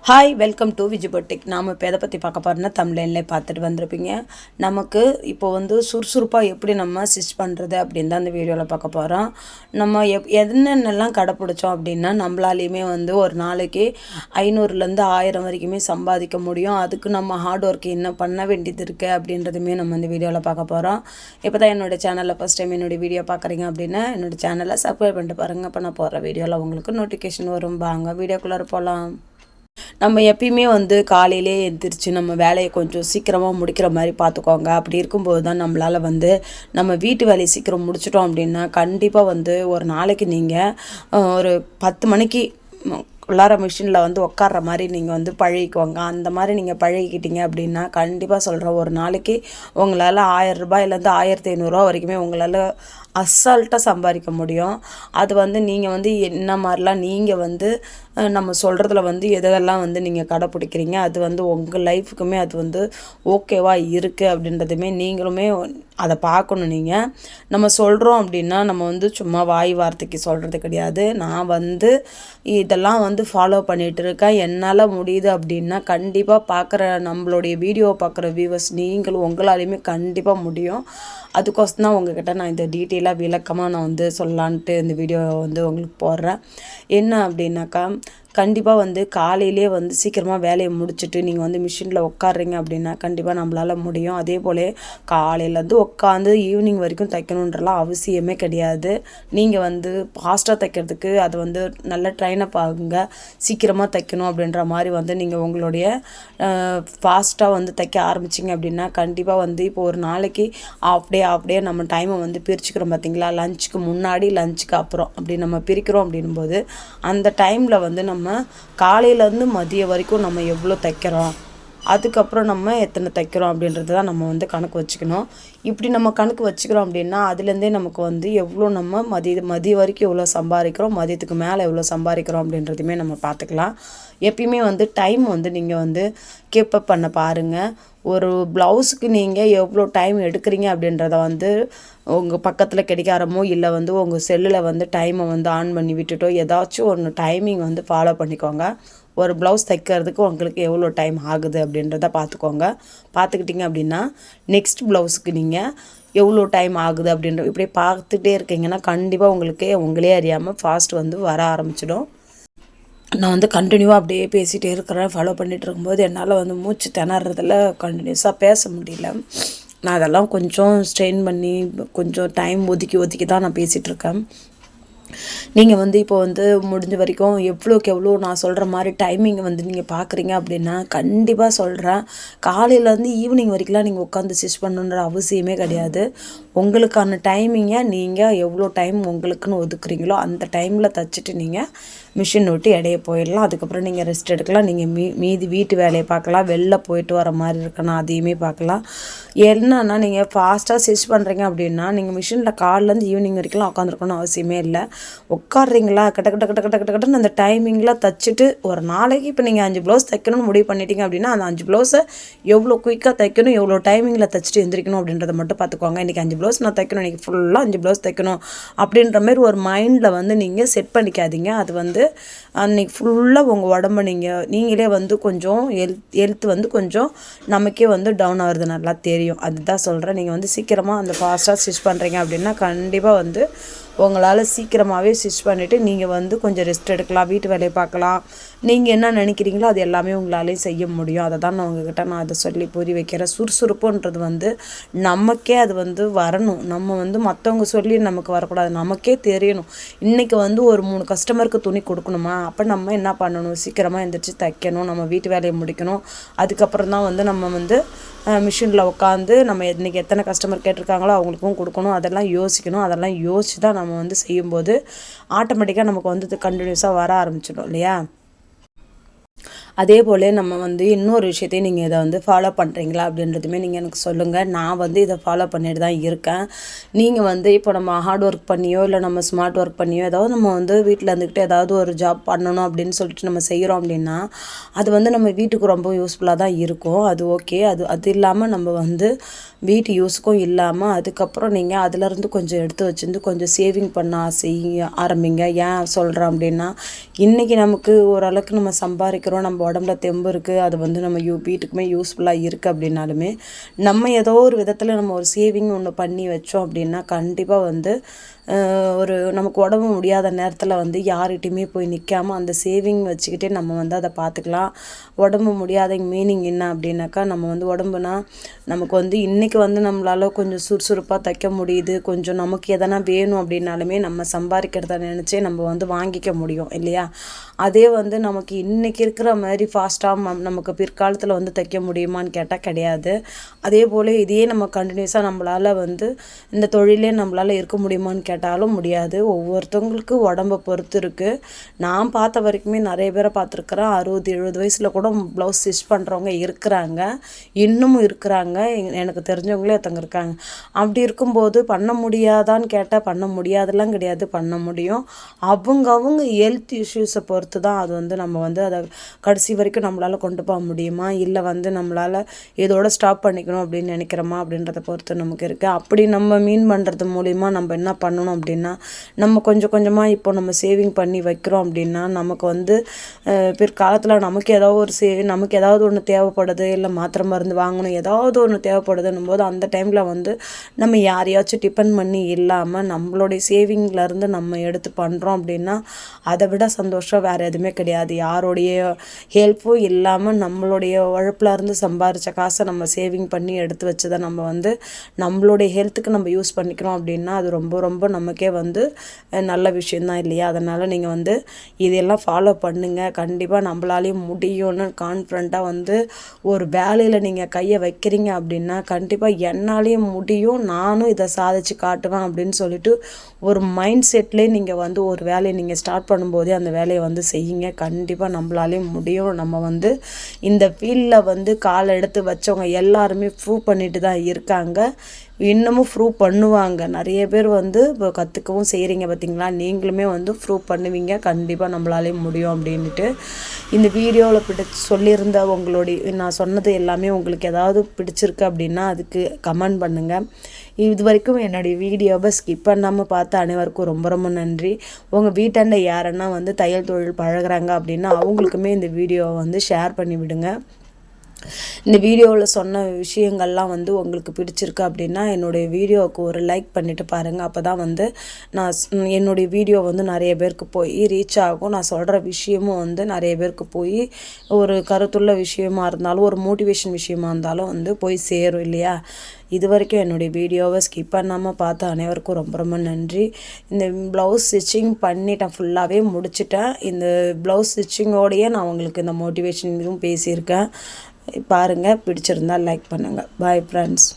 Hi welcome to விஜிபோட்டிக். நாம் இப்போ எதை பற்றி பார்க்க போகிறோன்னா தமிழ்லேயே பார்த்துட்டு வந்திருப்பீங்க. நமக்கு இப்போ வந்து சுறுசுறுப்பாக எப்படி நம்ம ஸ்டிச் பண்ணுறது அப்படின்னு தான் அந்த வீடியோவில் பார்க்க போகிறோம். நம்ம என்னென்னலாம் கடைப்பிடிச்சோம் அப்படின்னா நம்மளாலேயுமே வந்து ஒரு நாளைக்கு 500லேருந்து 1000 வரைக்குமே சம்பாதிக்க முடியும். அதுக்கு நம்ம ஹார்ட் ஒர்க் என்ன பண்ண வேண்டியது இருக்குது அப்படின்றதுமே நம்ம இந்த வீடியோவில் பார்க்க போகிறோம். இப்போ தான் என்னோடய சேனலில் ஃபஸ்ட் டைம் என்னுடைய வீடியோ பார்க்குறீங்க அப்படின்னா என்னோடய சேனலை சப்ஸ்கிரைப் பண்ணிட்டு பாருங்கள். இப்போ நான் போடுற வீடியோவில் உங்களுக்கு நோட்டிஃபிகேஷன் வரும். வாங்க வீடியோக்குள்ளே போகலாம். நம்ம எப்பயுமே வந்து காலையிலே எழுந்திரிச்சு நம்ம வேலையை கொஞ்சம் சீக்கிரமாக முடிக்கிற மாதிரி பார்த்துக்கோங்க. அப்படி இருக்கும்போது தான் நம்மளால் வந்து நம்ம வீட்டு வேலையை சீக்கிரம் முடிச்சிட்டோம் அப்படின்னா கண்டிப்பாக வந்து ஒரு நாளைக்கு நீங்கள் ஒரு 10 மணிக்கு உள்ளார மிஷினில் வந்து உட்கார்ற மாதிரி நீங்கள் வந்து பழகிக்குவாங்க. அந்த மாதிரி நீங்கள் பழகிக்கிட்டீங்க அப்படின்னா கண்டிப்பாக சொல்கிறேன், ஒரு நாளைக்கு உங்களால் 1000 ரூபாயிலேருந்து 1500 வரைக்குமே உங்களால் அசால்ட்டாக சம்பாதிக்க முடியும். அது வந்து நீங்கள் வந்து என்ன மாதிரிலாம் நீங்கள் வந்து நம்ம சொல்கிறதுல வந்து எதெல்லாம் வந்து நீங்கள் கடைப்பிடிக்கிறீங்க, அது வந்து உங்கள் லைஃபுக்குமே அது வந்து ஓகேவா இருக்குது அப்படின்றதுமே நீங்களுமே அதை பார்க்கணும். நீங்கள் நம்ம சொல்கிறோம் அப்படின்னா நம்ம வந்து சும்மா வாய் வார்த்தைக்கு சொல்கிறது கிடையாது. நான் வந்து இதெல்லாம் வந்து ஃபாலோ பண்ணிகிட்டு இருக்கேன், என்னால் முடியுது அப்படின்னா கண்டிப்பாக பார்க்குற நம்மளுடைய வீடியோவை பார்க்குற வியூவர்ஸ் நீங்களும் உங்களாலையுமே கண்டிப்பாக முடியும். அதுக்கோசம் தான் உங்ககிட்ட நான் இந்த டீட்டெயிலாக விளக்கமாக நான் வந்து சொல்லலான்ட்டு இந்த வீடியோ வந்து உங்களுக்கு போடுறேன். என்ன அப்படின்னாக்கா கண்டிப்பாக வந்து காலையிலே வந்து சீக்கிரமாக வேலையை முடிச்சுட்டு நீங்கள் வந்து மிஷினில் உட்காடுறீங்க அப்படின்னா கண்டிப்பாக நம்மளால் முடியும். அதே போல் காலையிலேருந்து உட்காந்து ஈவினிங் வரைக்கும் தைக்கணுன்றலாம் அவசியமே கிடையாது. நீங்கள் வந்து ஃபாஸ்ட்டாக தைக்கிறதுக்கு அது வந்து நல்ல ட்ரைனப் ஆகுங்க. சீக்கிரமாக தைக்கணும் அப்படின்ற மாதிரி வந்து நீங்கள் உங்களுடைய ஃபாஸ்ட்டாக வந்து தைக்க ஆரம்பிச்சிங்க அப்படின்னா கண்டிப்பாக வந்து இப்போ ஒரு நாளைக்கு ஆஃப் டே நம்ம டைமை வந்து பிரிச்சுக்கிறோம் பார்த்தீங்களா, லஞ்சுக்கு முன்னாடி லஞ்சுக்கு அப்புறம் அப்படி நம்ம பிரிக்கிறோம் அப்படின்போது அந்த டைமில் வந்து நம்ம காலையிலேருந்து மதியம் வரைக்கும் நம்ம எவ்வளோ தைக்கிறோம், அதுக்கப்புறம் நம்ம எத்தனை தைக்கிறோம் அப்படின்றது தான் நம்ம வந்து கணக்கு வச்சுக்கணும். இப்படி நம்ம கணக்கு வச்சுக்கிறோம் அப்படின்னா அதுலேருந்தே நமக்கு வந்து எவ்வளோ நம்ம மதியம் வரைக்கும் எவ்வளோ சம்பாதிக்கிறோம், மதியத்துக்கு மேலே எவ்வளோ சம்பாதிக்கிறோம் அப்படின்றதுமே நம்ம பார்த்துக்கலாம். எப்பயுமே வந்து டைம் வந்து நீங்கள் வந்து கீப்பப் பண்ண பாருங்கள். ஒரு ப்ளவுஸுக்கு நீங்கள் எவ்வளோ டைம் எடுக்கிறீங்க அப்படின்றத வந்து உங்கள் பக்கத்தில் கிடைக்காரமோ இல்லை வந்து உங்கள் செல்லில் வந்து டைமை வந்து ஆன் பண்ணி விட்டுட்டோ ஏதாச்சும் ஒன்று டைமிங் வந்து ஃபாலோ பண்ணிக்கோங்க. ஒரு ப்ளவுஸ் தைக்கிறதுக்கு உங்களுக்கு எவ்வளோ டைம் ஆகுது அப்படின்றத பார்த்துக்கோங்க. பார்த்துக்கிட்டிங்க அப்படின்னா நெக்ஸ்ட் ப்ளவுஸுக்கு நீங்கள் எவ்வளோ டைம் ஆகுது அப்படின்ற இப்படியே பார்த்துட்டே இருக்கீங்கன்னா கண்டிப்பாக உங்களே அறியாமல் ஃபாஸ்ட் வந்து வர ஆரம்பிச்சிடும். நான் வந்து கண்டினியூவாக அப்படியே பேசிகிட்டே இருக்கிறேன். ஃபாலோ பண்ணிகிட்டு இருக்கும்போது என்னால் வந்து மூச்சு திணறதில் கண்டினியூஸாக பேச முடியல. நான் அதெல்லாம் கொஞ்சம் ஸ்ட்ரெயின் பண்ணி கொஞ்சம் டைம் ஒதுக்கி தான் நான் பேசிகிட்ருக்கேன். நீங்கள் வந்து இப்போ வந்து முடிஞ்ச வரைக்கும் எவ்வளோக்கு எவ்வளோ நான் சொல்கிற மாதிரி டைமிங்கை வந்து நீங்கள் பார்க்குறீங்க அப்படின்னா கண்டிப்பாக சொல்கிறேன், காலையிலேருந்து ஈவினிங் வரைக்கும்லாம் நீங்கள் உட்காந்து ஸ்டிச் பண்ணணுன்ற அவசியமே கிடையாது. உங்களுக்கான டைமிங்கை நீங்கள் எவ்வளோ டைம் உங்களுக்குன்னு ஒதுக்குறீங்களோ அந்த டைமில் தைச்சிட்டு நீங்கள் மிஷின் விட்டு இடைய போயிடலாம். அதுக்கப்புறம் நீங்கள் ரெஸ்ட் எடுக்கலாம். நீங்கள் மீதி வீட்டு வேலையை பார்க்கலாம், வெளில போயிட்டு வர மாதிரி இருக்குன்னா அதையுமே பார்க்கலாம். என்னன்னா நீங்கள் ஃபாஸ்ட்டாக ஸ்டிச் பண்ணுறீங்க அப்படின்னா நீங்கள் மிஷினில் காலிலேருந்து ஈவினிங் வரைக்கும்லாம் உட்காந்துருக்கணும் அவசியமே இல்லை. உட்காடுறீங்களா கட்டன்னு அந்த டைமிங்கில் தைச்சிட்டு ஒரு நாளைக்கு இப்போ நீங்கள் 5 ப்ளவுஸ் தைக்கணும்னு முடிவு பண்ணிட்டீங்க அப்படின்னா அந்த 5 ப்ளவுஸை எவ்வளோ குயிக்காக தைக்கணும், எவ்வளோ டைமிங்கில் தைச்சிட்டு எந்திரிக்கணும் அப்படின்றத மட்டும் பார்த்துக்கோங்க. இன்றைக்கி 5 ப்ளவுஸ் நான் தைக்கணும், இன்றைக்கி ஃபுல்லாக 5 ப்ளவுஸ் தைக்கணும் அப்படின்ற மாதிரி ஒரு மைண்டில் வந்து நீங்கள் செட் பண்ணிக்காதீங்க. அது வந்து அன்றைக்கி ஃபுல்லாக உங்கள் உடம்பை நீங்களே வந்து கொஞ்சம் ஹெல்த் வந்து கொஞ்சம் நமக்கே வந்து டவுன் ஆகுறது நல்லா தெரியும். அதுதான் சொல்கிறேன். நீங்கள் வந்து சீக்கிரமாக அந்த ஃபாஸ்ட்டாக ஸ்டிச் பண்ணுறீங்க அப்படின்னா கண்டிப்பாக வந்து உங்களால் சீக்கிரமாகவே ஸ்டிச் பண்ணிவிட்டு நீங்கள் வந்து கொஞ்சம் ரெஸ்ட் எடுக்கலாம், வீட்டு வேலையை பார்க்கலாம். நீங்கள் என்ன நினைக்கிறீங்களோ அது எல்லாமே உங்களாலேயும் செய்ய முடியும். அதை தான் நான் உங்ககிட்ட அதை சொல்லி புரிய வைக்கிறேன். சுறுசுறுப்புன்றது வந்து நமக்கே அது வந்து வரணும். நம்ம வந்து மற்றவங்க சொல்லி நமக்கு வரக்கூடாது, நமக்கே தெரியணும். இன்றைக்கி வந்து ஒரு 3 கஸ்டமருக்கு துணி கொடுக்கணுமா, அப்போ நம்ம என்ன பண்ணணும், சீக்கிரமாக எழுந்திரிச்சு தைக்கணும், நம்ம வீட்டு வேலையை முடிக்கணும். அதுக்கப்புறம் தான் வந்து நம்ம வந்து மிஷினில் உட்காந்து நம்ம இன்றைக்கி எத்தனை கஸ்டமர் கேட்டிருக்காங்களோ அவங்களுக்கும் கொடுக்கணும். அதெல்லாம் யோசிக்கணும். அதெல்லாம் யோசித்து தான் நம்ம வந்து செய்யும்போது ஆட்டோமேட்டிக்காக நமக்கு வந்து கண்டினியூஸாக வர ஆரம்பிச்சிடும் இல்லையா. அதே போல் நம்ம வந்து இன்னொரு விஷயத்தையும் நீங்கள் இதை வந்து ஃபாலோ பண்ணுறீங்களா அப்படின்றதுமே நீங்கள் எனக்கு சொல்லுங்கள். நான் வந்து இதை ஃபாலோ பண்ணிட்டு தான் இருக்கேன். நீங்கள் வந்து இப்போ நம்ம ஹார்ட் ஒர்க் பண்ணியோ இல்லை நம்ம ஸ்மார்ட் ஒர்க் பண்ணியோ ஏதாவது நம்ம வந்து வீட்டில் இருந்துக்கிட்டு ஏதாவது ஒரு ஜாப் பண்ணணும் அப்படின்னு சொல்லிட்டு நம்ம செய்கிறோம் அப்படின்னா அது வந்து நம்ம வீட்டுக்கு ரொம்ப யூஸ்ஃபுல்லாக தான் இருக்கும். அது ஓகே. அது இல்லாமல் நம்ம வந்து வீட்டு யூஸுக்கும் இல்லாமல் அதுக்கப்புறம் நீங்கள் அதிலேருந்து கொஞ்சம் எடுத்து வச்சுருந்து கொஞ்சம் சேவிங் பண்ண ஆரம்பிங்க. ஏன் சொல்கிறேன் அப்படின்னா இன்றைக்கி நமக்கு ஓரளவுக்கு நம்ம சம்பாதிக்கிறோம், நம்ம நம்ம உடம்புல தெம்பு இருக்குது, அது வந்து நம்ம வீட்டுக்குமே யூஸ்ஃபுல்லாக இருக்குது அப்படின்னாலுமே நம்ம ஏதோ ஒரு விதத்தில் நம்ம ஒரு சேவிங் ஒன்று பண்ணி வச்சோம் அப்படின்னா கண்டிப்பாக வந்து ஒரு நமக்கு உடம்பு முடியாத நேரத்தில் வந்து யார்கிட்டையுமே போய் நிற்காமல் அந்த சேவிங் வச்சுக்கிட்டே நம்ம வந்து அதை பார்த்துக்கலாம். உடம்பு முடியாத மீனிங் என்ன அப்படின்னாக்கா, நம்ம வந்து உடம்புனா நமக்கு வந்து இன்றைக்கி வந்து நம்மளால் கொஞ்சம் சுறுசுறுப்பாக தைக்க முடியுது, கொஞ்சம் நமக்கு எதனா வேணும் அப்படின்னாலுமே நம்ம சம்பாதிக்கிறத நினச்சே நம்ம வந்து வாங்கிக்க முடியும் இல்லையா? அதே வந்து நமக்கு இன்றைக்கி இருக்கிற மாதிரி ஃபாஸ்ட்டாக நமக்கு பிற்காலத்தில் வந்து தைக்க முடியுமான்னு கேட்டால் கிடையாது. அதே போல் இதையே நம்ம கண்டினியூஸாக நம்மளால் வந்து இந்த தொழிலே நம்மளால் இருக்க முடியுமான்னு கேட்டாலும் முடியாது. ஒவ்வொருத்தவங்களுக்கு உடம்பை பொறுத்து இருக்குது. நான் பார்த்த வரைக்குமே நிறைய பேரை பார்த்துருக்குறேன். 60-70 வயசில் கூட ப்ளவுஸ் ஸ்டிச் பண்ணுறவங்க இருக்கிறாங்க, இன்னமும் இருக்கிறாங்க. எனக்கு தெரிஞ்சவங்களே ஒருத்தவங்க இருக்காங்க. அப்படி இருக்கும்போது பண்ண முடியாதான்னு கேட்டால் பண்ண முடியாதெல்லாம் கிடையாது, பண்ண முடியும். அவங்க ஹெல்த் இஷ்யூஸை பொறுத்து தான் அது வந்து நம்ம வந்து அதை கடைசி வரைக்கும் நம்மளால் கொண்டு போக முடியுமா, இல்லை வந்து நம்மளால் இதோட ஸ்டாப் பண்ணிக்கணும் அப்படின்னு நினைக்கிறோமா அப்படின்றத பொறுத்து நமக்கு இருக்குது. அப்படி நம்ம மீன் பண்ணுறது மூலிமா நம்ம என்ன பண்ணணும் அப்படின்னா, நம்ம கொஞ்சம் கொஞ்சமாக இப்போ நம்ம சேவிங் பண்ணி வைக்கிறோம் அப்படின்னா நமக்கு வந்து பிற்காலத்தில் நமக்கு நமக்கு ஏதாவது ஒன்று தேவைப்படுது, இல்லை மாத்திரை மருந்து வாங்கணும், ஏதாவது ஒன்று தேவைப்படுதுன்னும் போது அந்த டைமில் வந்து நம்ம யாரையாச்சும் டிபெண்ட் பண்ணி இல்லாமல் நம்மளுடைய சேவிங்லேருந்து நம்ம எடுத்து பண்ணுறோம் அப்படின்னா அதை விட சந்தோஷம் வேறு எதுவுமே கிடையாது. யாருடைய ஹெல்ப்பும் இல்லாமல் நம்மளுடைய உழைப்பில் இருந்து சம்பாரித்த காசை நம்ம சேவிங் பண்ணி எடுத்து வச்சதை நம்ம வந்து நம்மளுடைய ஹெல்த்துக்கு நம்ம யூஸ் பண்ணிக்கிறோம் அப்படின்னா அது ரொம்ப ரொம்ப நமக்கே வந்து நல்ல விஷயந்தான் இல்லையா? அதனால் நீங்கள் வந்து இதெல்லாம் ஃபாலோ பண்ணுங்கள். கண்டிப்பாக நம்மளாலேயும் முடியும்னு கான்ஃபிடண்ட்டாக வந்து ஒரு வேலையில் நீங்கள் கையை வைக்கிறீங்க அப்படின்னா கண்டிப்பாக என்னாலேயும் முடியும், நானும் இதை சாதிச்சு காட்டுவேன் அப்படின்னு சொல்லிட்டு ஒரு மைண்ட் செட்லேயே நீங்கள் வந்து ஒரு வேலையை நீங்கள் ஸ்டார்ட் பண்ணும்போதே அந்த வேலையை வந்து செய்யுங்க. கண்டிப்பாக நம்மளாலேயும் முடியும். நம்ம வந்து இந்த ஃபீல்டில் வந்து காலை எடுத்து வச்சவங்க எல்லாருமே ப்ரூவ் பண்ணிட்டு தான் இருக்காங்க, இன்னமும் ப்ரூவ் பண்ணுவாங்க. நிறைய பேர் வந்து இப்போ கற்றுக்கவும் செய்கிறீங்க பார்த்திங்களா? நீங்களுமே வந்து ப்ரூவ் பண்ணுவீங்க, கண்டிப்பாக நம்மளாலே முடியும் அப்படின்ட்டு. இந்த வீடியோவில் சொல்லியிருந்த நான் சொன்னது எல்லாமே உங்களுக்கு ஏதாவது பிடிச்சிருக்கு அப்படின்னா அதுக்கு கமெண்ட் பண்ணுங்கள். இது வரைக்கும் என்னுடைய வீடியோவை ஸ்கிப் பண்ணாமல் பார்த்த அனைவருக்கும் ரொம்ப ரொம்ப நன்றி. உங்கள் வீட்டாண்ட யாருன்னா வந்து தையல் தொழில் பழகுறாங்க அப்படின்னா அவங்களுக்குமே இந்த வீடியோவை வந்து ஷேர் பண்ணி விடுங்க. இந்த வீடியோவில் சொன்ன விஷயங்கள்லாம் வந்து உங்களுக்கு பிடிச்சிருக்கு அப்படின்னா என்னுடைய வீடியோவுக்கு ஒரு லைக் பண்ணிவிட்டு பாருங்கள். அப்போ தான் வந்து என்னுடைய வீடியோ வந்து நிறைய பேருக்கு போய் ரீச் ஆகும். நான் சொல்கிற விஷயமும் வந்து நிறைய பேருக்கு போய் ஒரு கருத்துள்ள விஷயமா இருந்தாலும் ஒரு மோட்டிவேஷன் விஷயமா இருந்தாலும் வந்து போய் சேரும் இல்லையா? இது வரைக்கும் என்னுடைய வீடியோவை ஸ்கிப் பண்ணாமல் பார்த்த அனைவருக்கும் ரொம்ப ரொம்ப நன்றி. இந்த ப்ளவுஸ் ஸ்டிச்சிங் பண்ணிட்டேன், ஃபுல்லாகவே முடிச்சிட்டேன். இந்த ப்ளவுஸ் ஸ்டிச்சிங்கோடையே நான் உங்களுக்கு இந்த மோட்டிவேஷன் இதுவும் பேசியிருக்கேன். பாருங்கள், பிடிச்சிருந்தால் லைக் பண்ணுங்கள். Bye friends.